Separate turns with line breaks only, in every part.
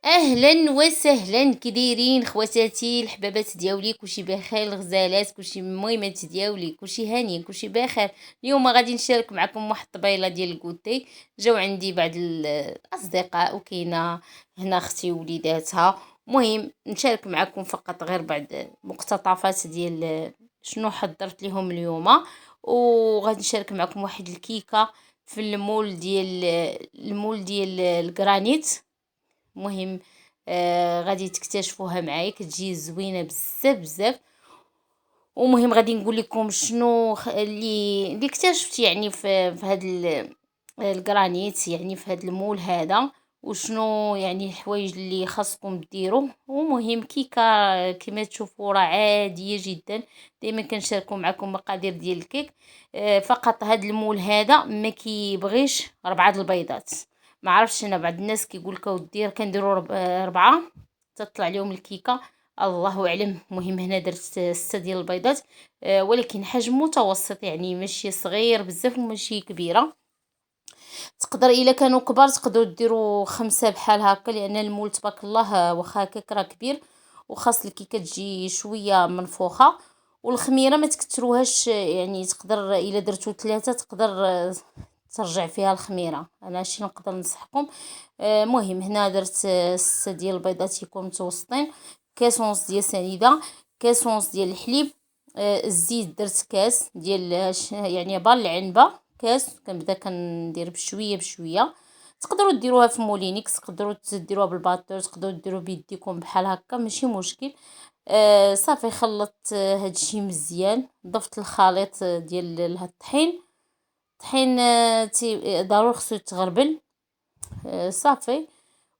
اهلا وسهلا، كي خواتاتي الحبابات دياولي؟ كلشي بخير؟ الغزالات كلشي المهمات دياولي؟ كلشي هاني؟ كلشي بخير؟ اليوم غادي نشارك معكم واحد الطبيله ديال الكوتي. جاو عندي بعض الاصدقاء وكاينه هنا اختي ووليداتها. مهم نشارك معكم فقط غير بعض مقتطفات ديال شنو حضرت لهم اليوم. وغادي نشارك معكم واحد الكيكه في المول ديال الجرانيت. مهم غادي تكتشفوها معايا، كتجي زوينه بزاف بزاف. ومهم غادي نقول لكم شنو اللي اكتشفت يعني في هذا الجرانيت، يعني في هذا المول هذا، وشنو يعني الحوايج اللي خاصكم ديروا. ومهم كيكه كما تشوفوا راه عاديه جدا. دائما كنشاركوا معكم مقادير ديال الكيك. فقط هذا المول هذا ما كيبغيش 4 البيضات. ما عرفتش، انا بعض الناس كيقول لك اودي كنديروا 4 تطلع لهم الكيكه، الله اعلم. مهم هنا درت 6 ديال البيضات، ولكن حجم متوسط، يعني ماشي صغير بزاف وماشي كبيره. تقدر الا كانوا كبار تقدروا ديروا 5 بحال هكا، لان المول تبارك الله واخا هكاك راه كبير، وخاص الكيكه تجي شويه منفوخه. والخميره ما تكتروهاش، يعني تقدر الا درتو 3 تقدر ترجع فيها الخميره. انا هادشي نقدر ننصحكم. مهم هنا درت 6 ديال البيضات يكونوا متوسطين، كاس ونص ديال سنيده، كاس ونص ديال الحليب. الزيت درت كاس ديال يعني بال العنبه، كاس. كنبدا كندير بشويه بشويه. تقدروا ديروها في مولينيكس، تقدروا ديروها بالباطور، تقدروا ديروا بيديكم بحال هكا، ماشي مشكل. صافي خلطت هادشي مزيان، ضفت الخليط ديال هاد الطحين. الطحين ضروري خصو يتغربل. صافي.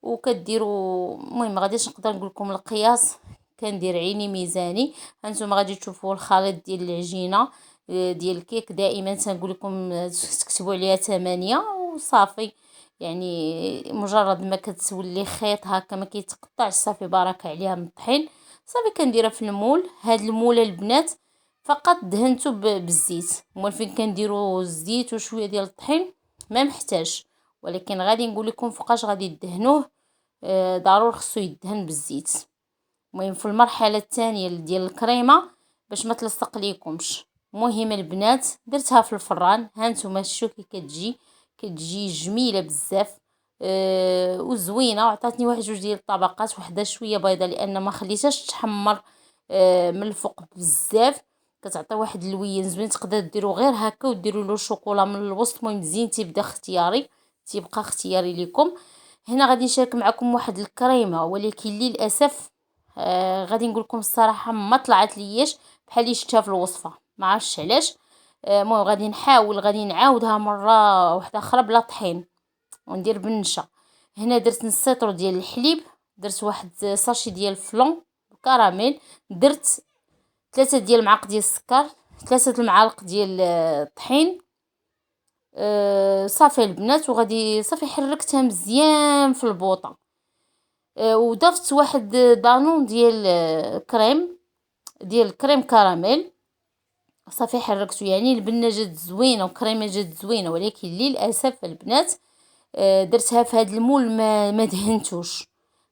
وكديروا المهم غاديش نقدر نقول لكم القياس، كندير عيني ميزاني. هانتوما غادي تشوفوا الخليط ديال العجينه ديال الكيك. دائما تنقول لكم تكتبوا عليها 8 وصافي. يعني مجرد ما كتولي خيط هكا ما كيتقطعش، صافي بارك عليها من الطحين. صافي كنديرها في المول. هاد المول البنات فقط دهنته بالزيت. موالفين كنديروا الزيت وشويه ديال الطحين ما محتاج، ولكن غادي نقول لكم فوقاش غادي دهنوه. ضروري خصو يدهن بالزيت. المهم في المرحله الثانيه ديال الكريمه باش ما تلصق ليكمش. مهم البنات درتها في الفران. هانتوما شوفوا كي كتجي جميله بزاف وزوينه. وعطاتني واحد جوج ديال الطبقات، وحده شويه بيضه لان ما خليتهاش تحمر من الفوق بزاف. كتعطي واحد اللوين زوين. تقدر ديروا غير هكا وديروا له شوكولا من الوسط. المهم زين تيبدا اختياري، تيبقى اختياري لكم. هنا غادي نشارك معكم واحد الكريمه، ولكن للاسف غادي نقول لكم الصراحه ما طلعت لياش بحال اللي شفتها في الوصفه، ما عرفتش علاش. المهم غادي نحاول غادي نعاودها مره واحده اخرى بلا طحين وندير بالنشا. هنا درت نص سيطر ديال الحليب، درت واحد ساشي ديال فلون كراميل، درت 3 ديال المعالق ديال السكر، 3 المعالق ديال الطحين. صافي البنات، وغادي صافي حركتها مزيان في البوطه. وضفت واحد دانون ديال كريم كراميل. صافي حركته، يعني البنه جات زوينه وكريمه جات زوينه، ولكن للاسف البنات درتها في هذا المول ما دهنتوش.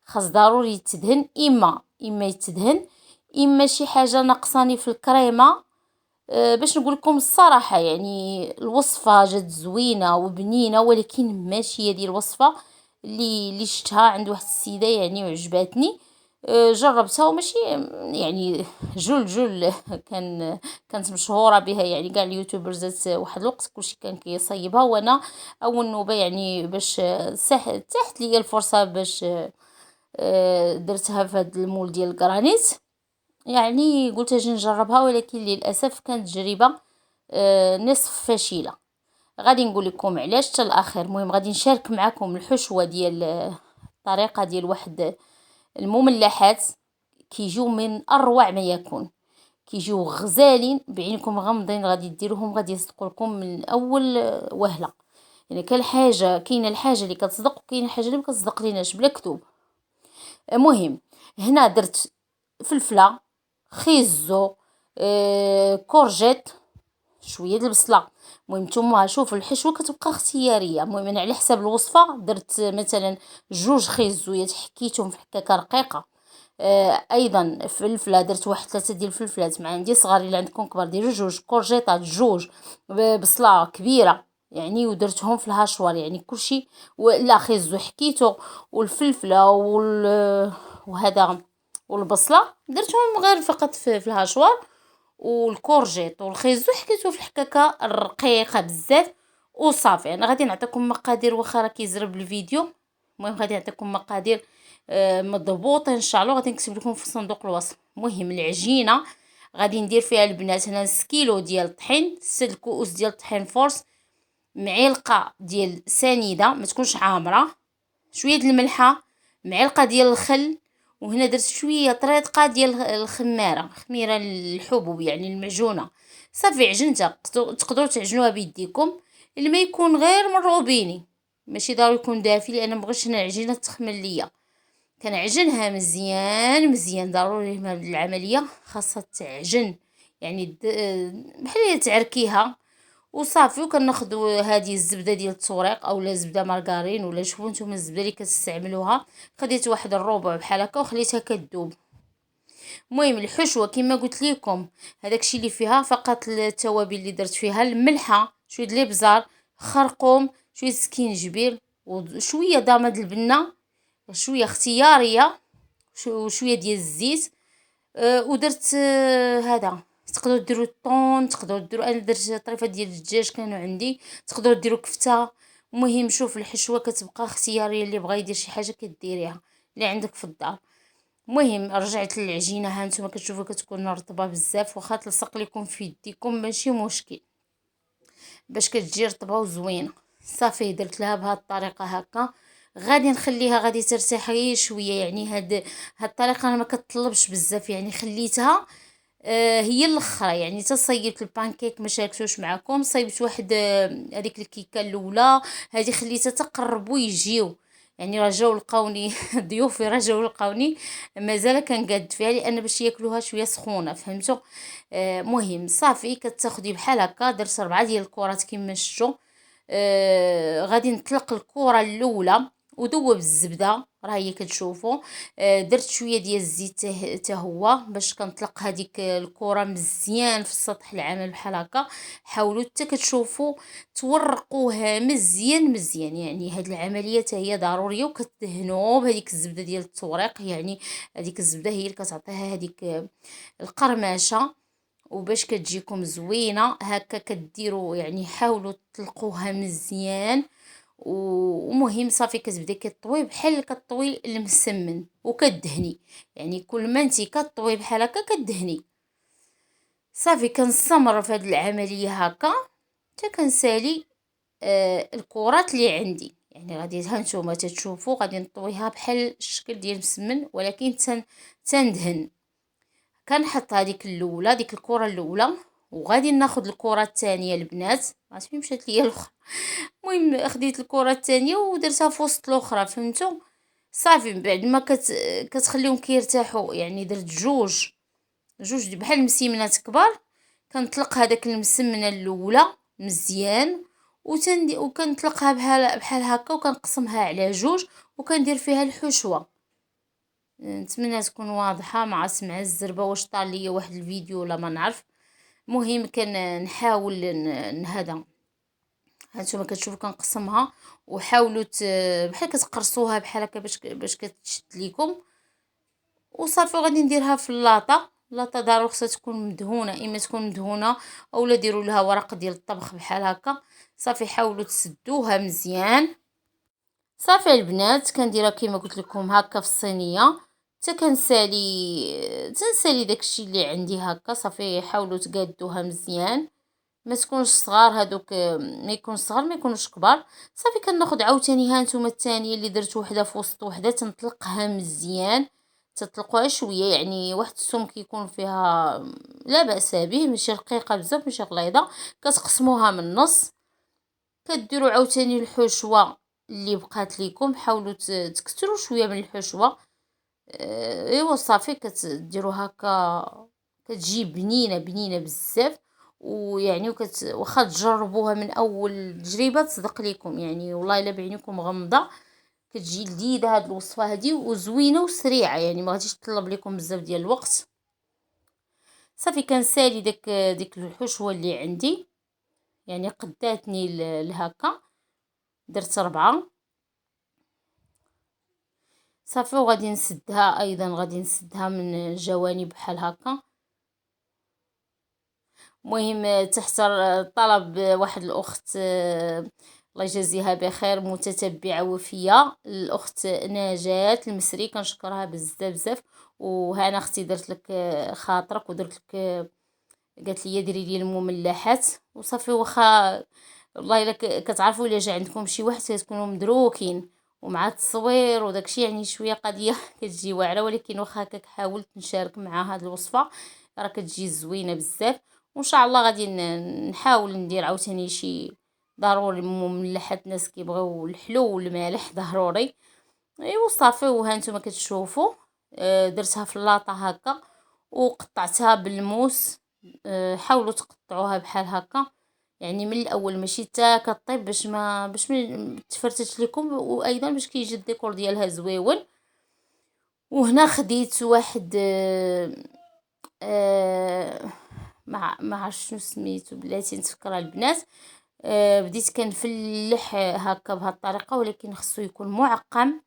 خاص ضروري يتدهن، اما يتدهن، اما شي حاجه ناقصاني في الكريمه. باش نقول لكم الصراحه، يعني الوصفه جات زوينه وبنينه، ولكن ماشي هي ديال الوصفه اللي شفتها عند واحد السيده يعني وعجباتني. جربتها وماشي يعني جل كانت مشهوره بها، يعني كاع اليوتيوبرز واحد الوقت كلشي كان كيصايبها. وانا اول نوبه يعني باش تحت لي الفرصه باش درتها في هذا المول ديال الجرانيت. يعني قلت اجي نجربها، ولكن للاسف كانت تجربه نصف فاشله. غادي نقول لكم علاش حتى الاخر. المهم غادي نشارك معكم الحشوه ديال الطريقه ديال واحد المملحات كيجيو من اروع ما يكون. كيجيو غزالين بعينكم غمضين، غادي ديروهم غادي يصدقوا لكم من اول وهله. يعني كاينه الحاجه اللي كتصدق وكاينه الحاجه اللي ما كتصدق ليناش بلا كتب. المهم هنا درت فلفله، خيزو، كورجيت، شويه د البصله. المهم نتوما شوفوا الحشوه كتبقى اختياريه. المهم انا على حساب الوصفه درت مثلا 2 خيزويات حكيتهم في حكاكه رقيقه. ايضا فلفله، درت واحد 3 ديال الفلفلات، مع عندي صغار الا عندكم كبار ديروا 2 كورجيطات 2 بصله كبيره يعني، ودرتهم في الهاشوار يعني كلشي. لا خيزو حكيتو والفلفله وهذا والبصله درتهم غير فقط في الهاشوار، والكورجيط والخيزو حكيتو في الحكاكه الرقيقه بزاف وصافي. انا غادي نعطيكم مقادير واخا راه كيزرب الفيديو. المهم غادي نعطيكم مقادير مضبوطه ان شاء الله، غادي نكتب لكم في صندوق الوصف. المهم العجينه غادي ندير فيها البنات هنا نص كيلو ديال الطحين، 6 كؤوس ديال الطحين فورس، معلقه ديال سنيده ما تكونش عامره، شويه د الملحه، معلقه ديال الخل، وهنا درت شويه طريقه ديال الخميره، خميره الحبوب يعني المعجونه. صافي عجنتها، تقدروا تعجنوها بيديكم. اللي ما يكون غير من روبيني، ماشي ضروري يكون دافي لان مبغيتش انا العجينه تخمل ليا. كنعجنها مزيان مزيان، ضروري هاد العمليه خاصها تعجن يعني بحال تعركيها وصافي. وكناخذ هذه الزبده ديال التوريق اولا زبده مارغرين ولا شوفوا نتوما الزبده اللي كتستعملوها. خديت واحد الربع بحال هكا وخليتها كتذوب. المهم الحشوه كما قلت لكم هذاك الشيء اللي فيها فقط التوابل اللي درت فيها الملحه، شويه د الابزار، خرقوم، شويه سكينجبير، وشويه ضامه د البنه، شويه اختياريه، وشويه ديال الزيت. ودرت هذا تقدروا ديروا الطون، تقدروا ديروا، انا درت طريفه ديال الدجاج كانوا عندي، تقدروا ديروا كفته. المهم شوف الحشوه كتبقى اختياريه، اللي بغى يدير شي حاجه كديريها اللي عندك في الدار. المهم رجعت للعجينه، ها نتوما كتشوفوا كتكون رطبه بزاف، واخا تلصق لكم في يديكم ماشي مشكل باش كتجي رطبه وزوينه. صافي درت لها بهذه الطريقه هكا، غادي نخليها غادي ترتاح غير شويه يعني. هاد الطريقه انا ما كتطلبش بزاف يعني، خليتها هي الاخرى يعني. تصيبت البانكيك ما شاركتوش معكم، صيبت واحد هذيك الكيكه الاولى، هذه خليتها تقربوا يجيو يعني. رجاو لقاوني ضيوفي رجاو لقاوني مازال كنقاد فيها لان باش ياكلوها شويه سخونه، فهمتوا. مهم صافي كتاخدي بحال هكا. درت 4 ديال الكرات كما شفتوا. غادي نطلق الكره الاولى وذوب الزبده راه هي كتشوفوا. درت شويه ديال الزيت حتى هو باش كنطلق هذيك الكره مزيان في السطح العمل بحال هكا. حاولوا حتى كتشوفوا تورقوها مزيان مزيان يعني. هاد العمليه حتى هي ضروريه، وكتدهنوا بهذيك الزبده ديال التوريق يعني. هذيك الزبده هي اللي كتعطيها هذيك القرمشه وباش كتجيكم زوينه هكا كديروا يعني. حاولوا تطلقوها مزيان. ومهم صافي كتبداي كطوي بحال كطوي المسمن وكدهني يعني. كل ما انتي كطوي بحال هكا كدهني. صافي كنستمر في هذه العمليه هكا حتى كنسالي الكرات اللي عندي يعني. غادي ها نتوما تتشوفوا غادي نطويها بحال الشكل ديال المسمن، ولكن تندهن. كنحط هذيك الاولى، ديك الكره الاولى، وغادي ناخذ الكره الثانيه البنات. عرفتي مشات ليا الاخرى. المهم خديت الكره الثانيه ودرتها في وسط الاخرى، فهمتوا. صافي من بعد ما كتخليهم كيرتاحوا يعني. درت جوج بحال المسيمنات كبار. كنطلق هذاك المسمنه الاولى مزيان وكنطلقها بحال هكا، وكنقسمها على جوج وكندير فيها الحشوه. نتمنى تكون واضحه مع سمع الزربه. واش طال ليا واحد الفيديو ولا ما نعرف. المهم كنحاول هذا هانتوما كتشوفوا كنقسمها. وحاولوا بحال كتقرصوها بحال هكا باش كتشد ليكم. وصافي غادي نديرها في اللاطه. اللاطه ضروري خصها تكون مدهونه، اما تكون مدهونه اولا ديروا لها ورق ديال الطبخ بحال هكا. صافي حاولوا تسدوها مزيان. صافي البنات كنديرها كما قلت لكم هكا في الصينيه حتى تنسالي داكشي اللي عندي هكا. صافي حاولوا تقادوها مزيان، ما تكونش صغار هذوك، ما يكونش صغار ما يكونوش كبار. صافي كناخذ عاوتاني ها نتوما الثانيه اللي درت وحده في وسط وحده، تنطلقها مزيان. تطلقوها شويه يعني واحد السمك يكون فيها لا باس به، ماشي رقيقه بزاف ماشي غليظه. كتقسموها من النص. كديروا عاوتاني الحشوه اللي بقات لكم. حاولوا تكثروا شويه من الحشوه. ايوا صافي كتديروا هكا كتجي بنينه بنينه بزاف. ويعني واخا تجربوها من اول تجربه تصدق ليكم، يعني والله الا بعينكم غمضه كتجي لذيذه هاد الوصفه هادي وزوينه وسريعه، يعني ما غاديش تطلب لكم بزاف ديال الوقت. صافي كنسالي ديك الحشوه اللي عندي، يعني قداتني لهكا، درت 4. صافي وغادي نسدها ايضا، غادي نسدها من الجوانب بحال هكا. مهم تحت طلب واحد الاخت، الله يجازيها بخير، متتبعه وفيه، الاخت نجاة المسري، كنشكرها بزاف بزاف. وهنا اختي درت لك خاطرك ودرت لك، قالت لي ديري لي المملحات وصافي. واخا والله الا كتعرفوا الا جا عندكم شي واحد كتكونوا مدروكين ومع التصوير وداكشي، يعني شويه قضيه كتجي واعره، ولكن واخا هكاك حاولت نشارك مع هاد الوصفه راه كتجي زوينه بزاف. وان شاء الله غادي نحاول ندير عاوتاني شي، ضروري مملحات، الناس كيبغيو الحلو والمالح ضروري. ايوا صافي وها نتوما كتشوفوا، درتها في اللاطه هكا وقطعتها بالموس. حاولوا تقطعوها بحال هكا، يعني من الاول ماشي حتى كطيب، باش ما تفرتش لكم، وايضا باش كيجي الديكور ديالها زويون. وهنا خديت واحد ما عرفتش شنو سميتو بلاتي، نتفكرها البنات. بديت كنفلح هكا بهاد الطريقه، ولكن خصو يكون معقم.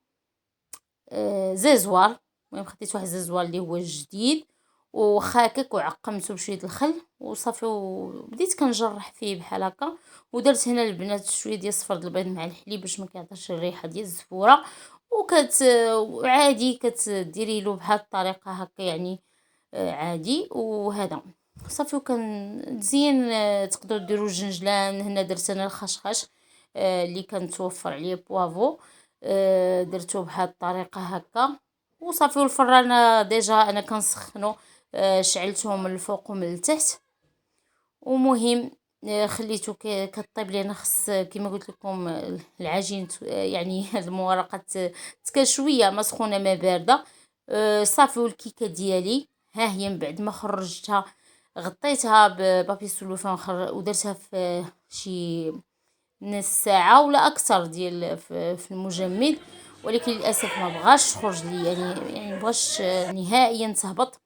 زازوار، المهم خديت واحد زازوار اللي هو جديد وخا هكاك، وعقمته بشويه الخل وصافي، وبديت كنجرح فيه بحال هكا. ودرت هنا البنات شويه ديال صفر البيض مع الحليب باش ما كيعطيش الريحه ديال الزفوره. وعادي كتديري له بهاد الطريقه هكا، يعني عادي. وهذا صافي وكنزين. تقدروا ديروا الجنجلان، هنا درت انا الخشخاش اللي كنتوفر عليه بوافو، درتو بهاد الطريقه هكا وصافي. والفران ديجا انا كنسخنو، شعلته من الفوق ومن التحت. ومهم خليته كطيب، لان خص كما قلت لكم العجين يعني هاد المورقه تكون شويه ما سخونه ما بارده. صافي والكيكه ديالي ها هي من بعد ما خرجتها، غطيتها ببابي سلوفان ودرتها في شي نص ساعه ولا اكثر ديال في المجمد، ولكن للاسف ما بغاش تخرج لي، يعني بغاش نهائيا تهبط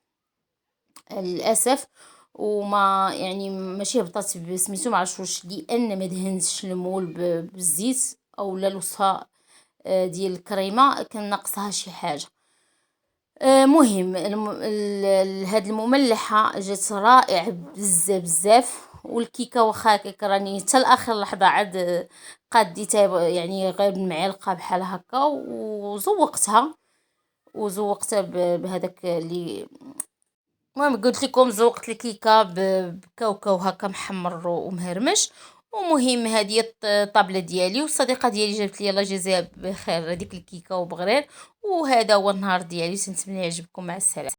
للاسف. وما يعني ماشي هبطت بسميتو، ما عرفتش واش لان ما دهنتش المول بالزيت او لا الوصفه ديال الكريمه كان ناقصها شي حاجه. مهم هاد المملحه جات رائعه بزاف بزاف. والكيكه واخا هكاك راني حتى لاخر لحظه عاد قاديتها، يعني غير بمعلقه بحال هكا وزوقتها بهذاك اللي، المهم قلت لكم زوقت الكيكه بكاوكاو هكا محمر ومهرمش. ومهم هذه الطابله ديالي، والصديقه ديالي جابت لي الله يجازيها بخير هذيك الكيكه وبغرير. وهذا هو النهار ديالي، نتمنى يعجبكم. مع السلامه.